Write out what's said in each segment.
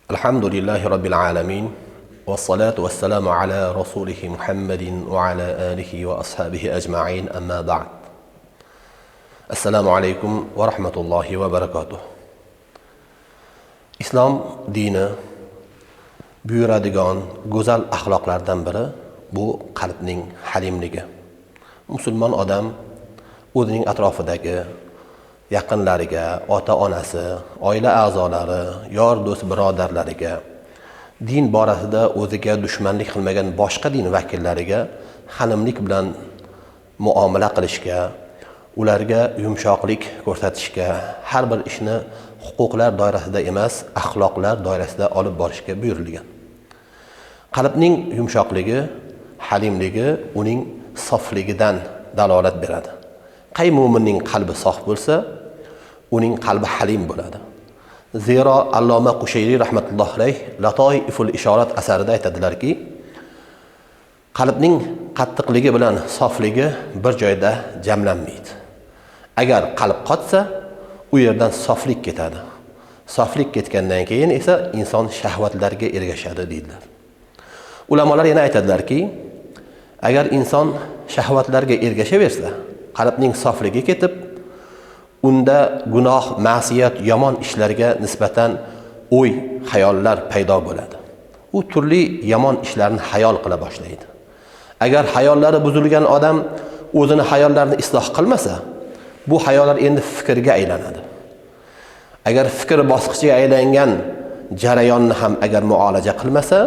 Alhamdulillahi Rabbil alamin. Wassalatu wassalamu ala rasulihi Muhammadin wa ala alihi wa ashabihi ajma'in, amma ba'd. Assalomu alaykum va rahmatullohi va barakatuh. Islom dini buyuradigan go'zal axloqlardan biri bu qalbning halimligi. Musulmon odam o'zining atrofidagi yaqinlariga, ota-onasi, oila a'zolari, yor do'st birodarlariga, din borasida o'ziga dushmanlik qilmagan boshqa din vakillariga halimlik bilan muomala qilishga, ularga yumshoqlik ko'rsatishga, har bir ishni huquqlar doirasida emas, axloqlar doirasida olib borishga buyurilgan. Qalbning yumshoqligi, halimligi uning sofligidan dalolat beradi. Qay mu'minning qalbi sof bo'lsa, uning qalbi halim bo'ladi. Zero Alloma Qushayri rahmatullohi alayh Latoiful Ishorat asarida aytadilarki, qalbning qattiqligi bilan sofligi bir joyda jamlanmaydi. Agar qalb qotsa, u yerdan soflik ketadi. Soflik ketgandan keyin esa inson shahvatlarga ergashadi deydilar. Ulamolar yana aytadilarki, agar inson shahvatlarga ergashaversa, qalbning sofligi ketib, unda gunoh, ma'siyat, yomon ishlarga nisbatan o'y, xayollar paydo bo'ladi. U turli yomon ishlarni xayol qila boshlaydi. Agar xayollari buzilgan odam o'zini xayollarini isloh qilmasa, bu xayollar endi fikrga aylanadi. Agar fikr bosqichiga aylangan jarayonni ham agar muolaja qilmasa,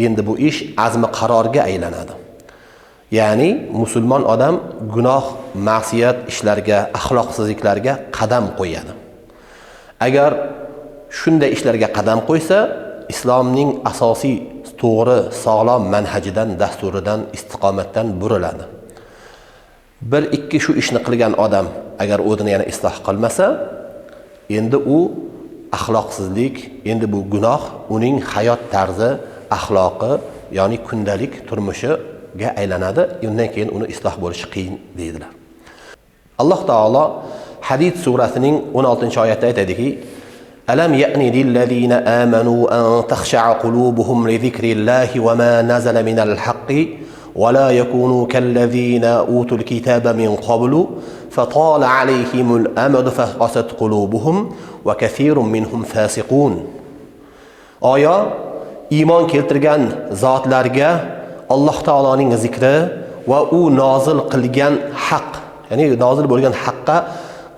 endi bu ish azmi qarorga aylanadi. Ya'ni musulmon odam gunoh, ma'siyat ishlarga, axloqsizliklarga qadam qo'yadi. Agar shunday ishlarga qadam qo'ysa, islomning asosiy to'g'ri, sog'lom manhajidan, dasturidan, istiqomatdan buriladi. Bir ikki shu ishni qilgan odam agar o'zini yana isloh qilmasa, endi u axloqsizlik, endi bu gunoh uning hayot tarzi, axloqi, ya'ni kundalik turmushi ga aylanadi. Undan keyin uni isloh bo'lishi qiyin deydilar. Alloh taolo Hadid surasining 16-oyatida aytadiki: Alam ya'ni lillazina amanu an takhsha'a qulubuhum li zikrillahi wa ma nazala minal haqqi wa la yakunu kallazina utul kitaba min qablu fatala alayhimul amadu faqasat qulubuhum wa kathirun minhum fasiqun. Oya iymon keltirgan zotlarga Alloh taoloning zikri va u nozil qilgan haq, ya'ni nozil bo'lgan haqqa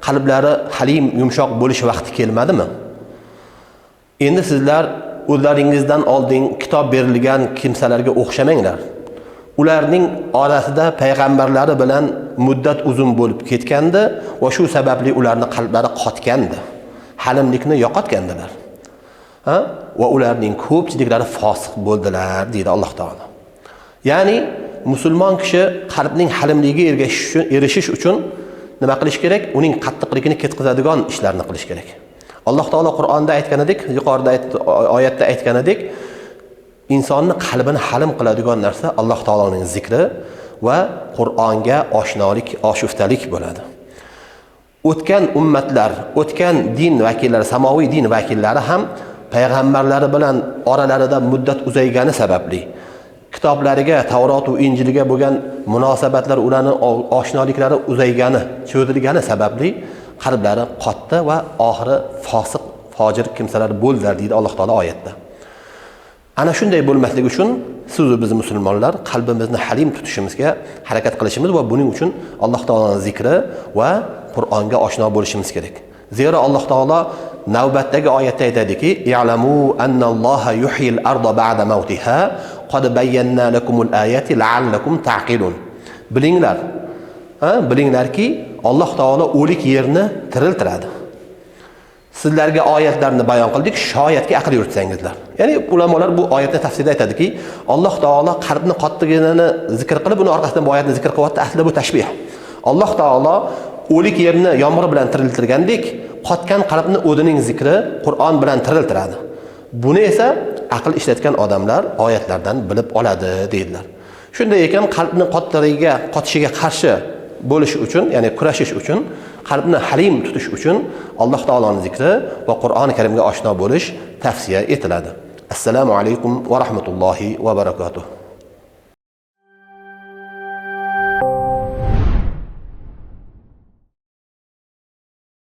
qalblari halim, yumshoq bo'lish vaqti kelmadimi? Endi sizlar o'zlaringizdan oldin kitob berilgan kimsalarga o'xshamanglar. Ularning orasida payg'ambarlari bilan muddat uzun bo'lib ketgandi va shu sababli ularning qalblari qotgandi. Halimlikni yo'qotgandilar. Va ularning ko'pchiliklari fosiq bo'ldilar, deydi Alloh taolo. Ya'ni musulmon kishi qalbning halimligiga erishish uchun nima qilish kerak? Uning qattiqligini ketkazadigan ishlarni qilish kerak. Alloh taolo Qur'onda aytganidek, yuqorida oyatda aytganidek, insonni qalbini halim qiladigan narsa Alloh taoloning zikri va Qur'onga oshnolik, oshuftalik bo'ladi. O'tgan ummatlar, o'tgan din vakillari, samoviy din vakillari ham payg'ambarlari bilan oralarida muddat uzaygani sababli kitoblariga, Tavrot va Injilga bo'lgan munosabatlar, ularning oshnoliklari uzaygani, cho'zilgani sababli qalblari qotdi va oxiri fosiq, fojir kimsalar bo'ldilar, deydi Alloh taolo oyatda. Ana shunday bo'lmasligi uchun siz va biz musulmonlar qalbimizni halim tutishimizga harakat qilishimiz va buning uchun Alloh taoloning zikri va Qur'onga oshno bo'lishimiz kerak. Zero Alloh taolo navbatdagi oyatda aytadiki: "I'lamu annalloha yuhyil arda ba'da mawtiha qad bayyana lakumul ayati la'allakum ta'qilun." Bilinglar, bilinglarki Alloh taolo o'lik yerni tiriltiradi. Sizlarga oyatlarni bayon qildik, shoyatki aql yuritsangizlar. Ya'ni ulamolar bu oyatni tafsirida aytadiki, Alloh taolo qalbni qottiganini zikr qilib, uni orqasidan bu oyatni zikr qilyapti. Aslida bu tashbih. Alloh taolo o'lik yerni yomg'ir bilan tiriltirgandek, qotgan qalbni o'zining zikri, Qur'on bilan tiriltiradi. Buni esa aql ishlatgan odamlar oyatlardan bilib oladi, deydilar. Shunday ekan, qalbning qotishiga qarshi bo'lish uchun, ya'ni kurashish uchun qalbni halim tutish uchun Alloh taoloning zikri va Qur'oni Karimga oshno bo'lish tavsiya etiladi. Assalomu alaykum va rahmatullohi va barakatuh.